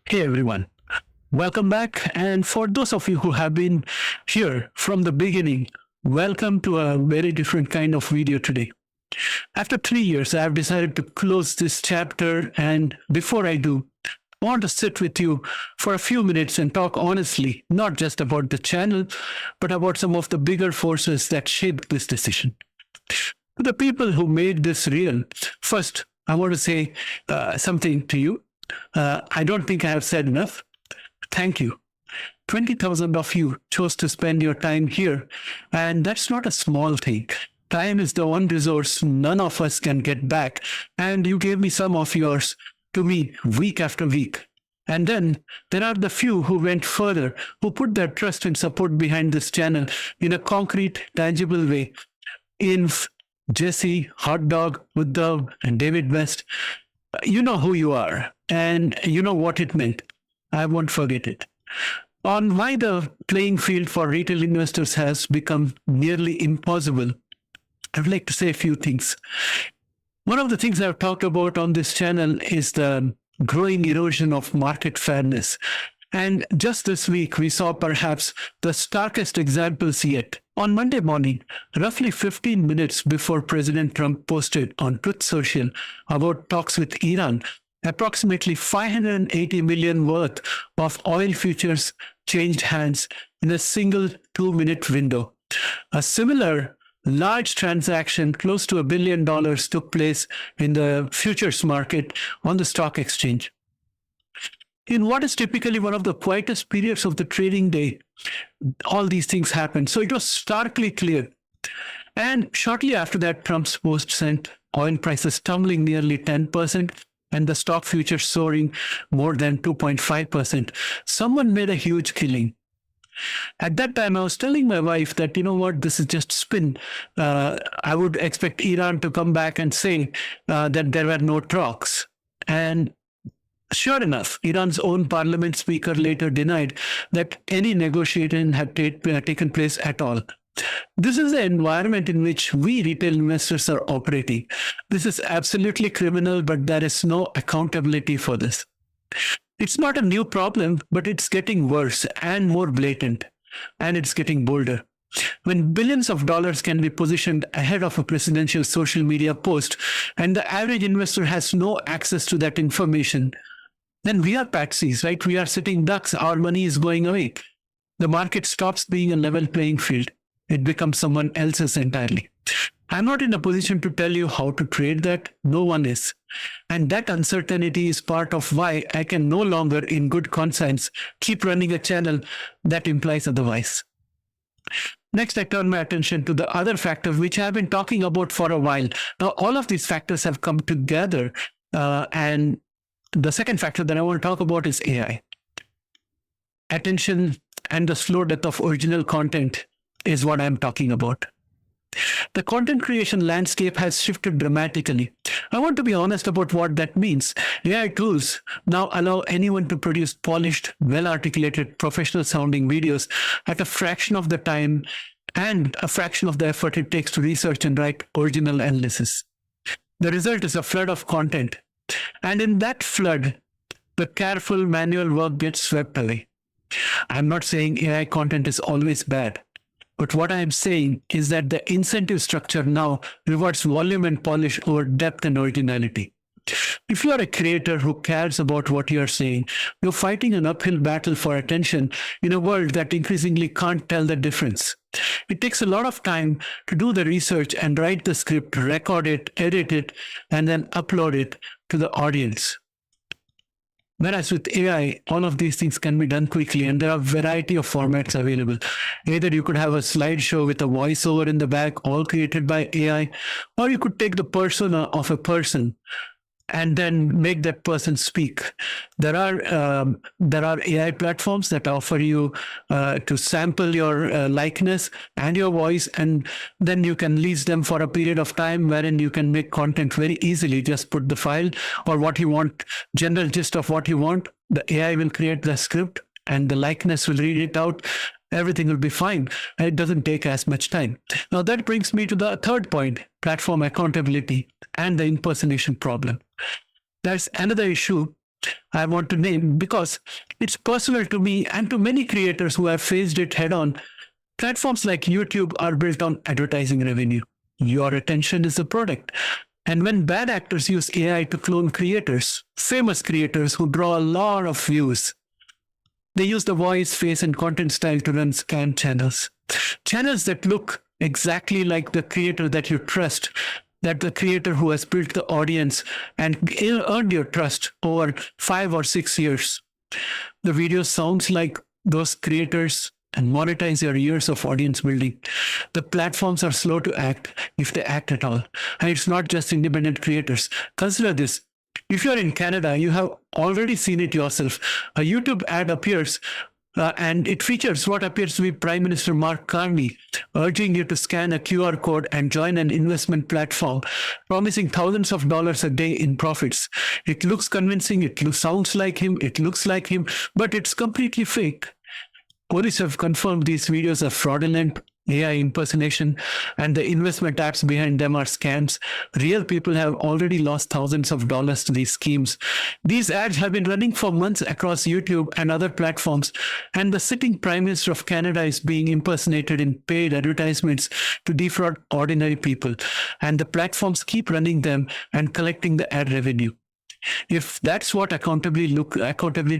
Hey everyone, welcome back. And for those of you who have been here from the beginning, welcome to a very different kind of video today. After 3 years, I have decided to close this chapter. And before I do, I want to sit with you for a few minutes and talk honestly, not just about the channel, but about some of the bigger forces that shaped this decision. To the people who made this real, first, I want to say something to you. I don't think I have said enough. Thank you. 20,000 of you chose to spend your time here, and that's not a small thing. Time is the one resource none of us can get back, and you gave me some of yours to me week after week. And then there are the few who went further, who put their trust and support behind this channel in a concrete, tangible way. In Jesse, Hot Dog, Uddhav, and David West, you know who you are, and you know what it meant. I won't forget it. On why the playing field for retail investors has become nearly impossible, I would like to say a few things. One of the things I've talked about on this channel is the growing erosion of market fairness. And just this week, we saw perhaps the starkest examples yet. On Monday morning, roughly 15 minutes before President Trump posted on Truth Social about talks with Iran, approximately 580 million worth of oil futures changed hands in a single 2-minute window. A similar large transaction, close to $1 billion, took place in the futures market on the stock exchange. In what is typically one of the quietest periods of the trading day, all these things happened. So it was starkly clear. And shortly after that, Trump's post sent oil prices tumbling nearly 10% and the stock futures soaring more than 2.5%. Someone made a huge killing. At that time, I was telling my wife that, you know what, this is just spin. I would expect Iran to come back and say that there were no talks. And sure enough, Iran's own parliament speaker later denied that any negotiation had taken place at all. This is the environment in which we retail investors are operating. This is absolutely criminal, but there is no accountability for this. It's not a new problem, but it's getting worse and more blatant, and it's getting bolder. When billions of dollars can be positioned ahead of a presidential social media post, and the average investor has no access to that information, then we are patsies, right? We are sitting ducks. Our money is going away. The market stops being a level playing field. It becomes someone else's entirely. I'm not in a position to tell you how to trade that. No one is. And that uncertainty is part of why I can no longer, in good conscience, keep running a channel that implies otherwise. Next, I turn my attention to the other factor, which I've been talking about for a while. Now, all of these factors have come together. And the second factor that I want to talk about is AI. Attention and the slow death of original content is what I'm talking about. The content creation landscape has shifted dramatically. I want to be honest about what that means. AI tools now allow anyone to produce polished, well-articulated, professional-sounding videos at a fraction of the time and a fraction of the effort it takes to research and write original analysis. The result is a flood of content. And in that flood, the careful manual work gets swept away. I'm not saying AI content is always bad. But what I am saying is that the incentive structure now rewards volume and polish over depth and originality. If you are a creator who cares about what you are saying, you're fighting an uphill battle for attention in a world that increasingly can't tell the difference. It takes a lot of time to do the research and write the script, record it, edit it, and then upload it to the audience. Whereas with AI, all of these things can be done quickly, and there are a variety of formats available. Either you could have a slideshow with a voiceover in the back, all created by AI, or you could take the persona of a person and then make that person speak. There are AI platforms that offer you to sample your likeness and your voice, and then you can lease them for a period of time wherein you can make content very easily. Just put the file or what you want, general gist of what you want. The AI will create the script and the likeness will read it out. Everything will be fine. And it doesn't take as much time. Now that brings me to the third point, platform accountability and the impersonation problem. There's another issue I want to name because it's personal to me and to many creators who have faced it head on. Platforms like YouTube are built on advertising revenue. Your attention is the product. And when bad actors use AI to clone creators, famous creators who draw a lot of views, they use the voice, face, and content style to run scam channels. Channels that look exactly like the creator that you trust, that the creator who has built the audience and earned your trust over 5 or 6 years. The video sounds like those creators and monetize your years of audience building. The platforms are slow to act, if they act at all. And it's not just independent creators. Consider this. If you're in Canada, you have already seen it yourself. A YouTube ad appears and it features what appears to be Prime Minister Mark Carney urging you to scan a QR code and join an investment platform, promising thousands of dollars a day in profits. It looks convincing, sounds like him, it looks like him, but it's completely fake. Police have confirmed these videos are fraudulent, AI impersonation, and the investment apps behind them are scams. Real people have already lost thousands of dollars to these schemes. These ads have been running for months across YouTube and other platforms, and the sitting Prime Minister of Canada is being impersonated in paid advertisements to defraud ordinary people. And the platforms keep running them and collecting the ad revenue. If that's what accountability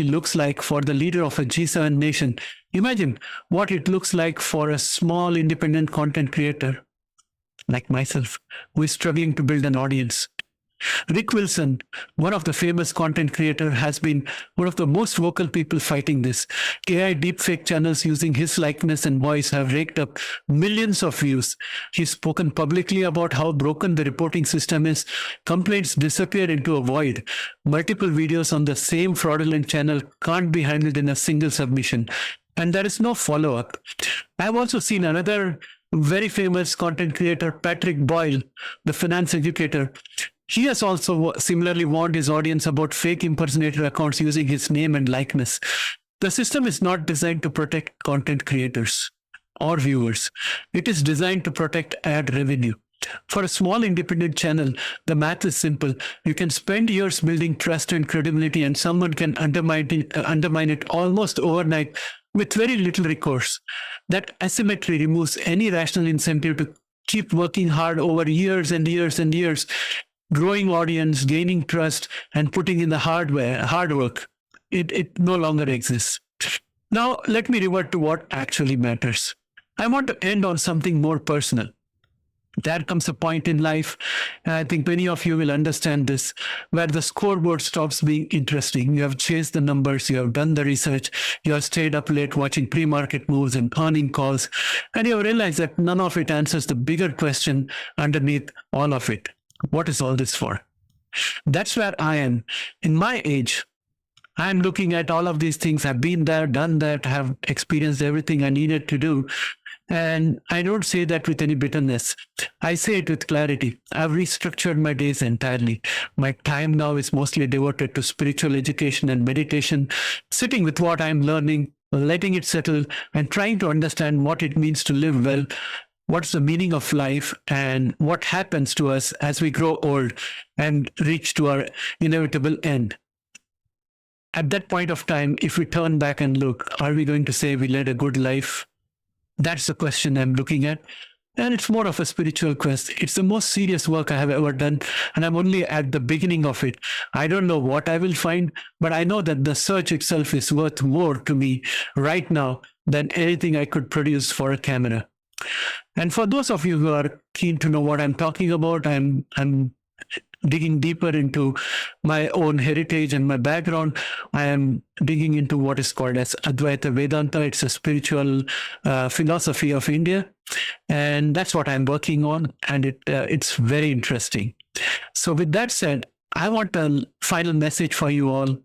looks like for the leader of a G7 nation, imagine what it looks like for a small independent content creator like myself, who is struggling to build an audience. Rick Wilson, one of the famous content creators, has been one of the most vocal people fighting this. AI deepfake channels using his likeness and voice have raked up millions of views. He's spoken publicly about how broken the reporting system is. Complaints disappear into a void. Multiple videos on the same fraudulent channel can't be handled in a single submission. And there is no follow-up. I've also seen another very famous content creator, Patrick Boyle, the finance educator. He has also similarly warned his audience about fake impersonator accounts using his name and likeness. The system is not designed to protect content creators or viewers. It is designed to protect ad revenue. For a small independent channel, the math is simple. You can spend years building trust and credibility, and someone can undermine it almost overnight with very little recourse. That asymmetry removes any rational incentive to keep working hard over years and years and years, growing audience, gaining trust, and putting in the hard work. It no longer exists. Now, let me revert to what actually matters. I want to end on something more personal. There comes a point in life, and I think many of you will understand this, where the scoreboard stops being interesting. You have chased the numbers, you have done the research, you have stayed up late watching pre-market moves and earning calls, and you have realized that none of it answers the bigger question underneath all of it. What is all this for? That's where I am. In my age, I'm looking at all of these things. I've been there, done that, have experienced everything I needed to do. And I don't say that with any bitterness. I say it with clarity. I've restructured my days entirely. My time now is mostly devoted to spiritual education and meditation, sitting with what I'm learning, letting it settle, and trying to understand what it means to live well, what's the meaning of life, and what happens to us as we grow old and reach to our inevitable end. At that point of time, if we turn back and look, are we going to say we led a good life? That's the question I'm looking at. And it's more of a spiritual quest. It's the most serious work I have ever done, and I'm only at the beginning of it. I don't know what I will find, but I know that the search itself is worth more to me right now than anything I could produce for a camera. And for those of you who are keen to know what I'm talking about, I'm digging deeper into my own heritage and my background. I am digging into what is called as Advaita Vedanta. It's a spiritual philosophy of India. And that's what I'm working on. And it's very interesting. So with that said, I want a final message for you all.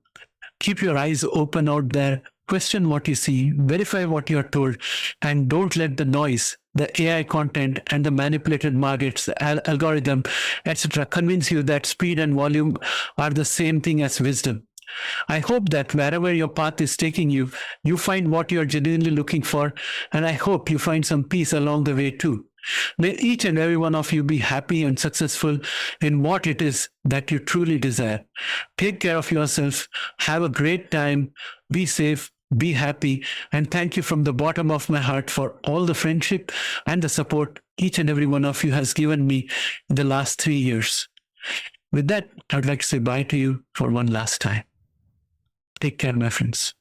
Keep your eyes open out there. Question what you see, verify what you're told, and don't let the noise, the AI content, and the manipulated markets, the algorithm, etc., convince you that speed and volume are the same thing as wisdom. I hope that wherever your path is taking you, you find what you're genuinely looking for, and I hope you find some peace along the way too. May each and every one of you be happy and successful in what it is that you truly desire. Take care of yourself. Have a great time. Be safe. Be happy. And thank you from the bottom of my heart for all the friendship and the support each and every one of you has given me in the last 3 years. With that, I would like to say bye to you for one last time. Take care, my friends.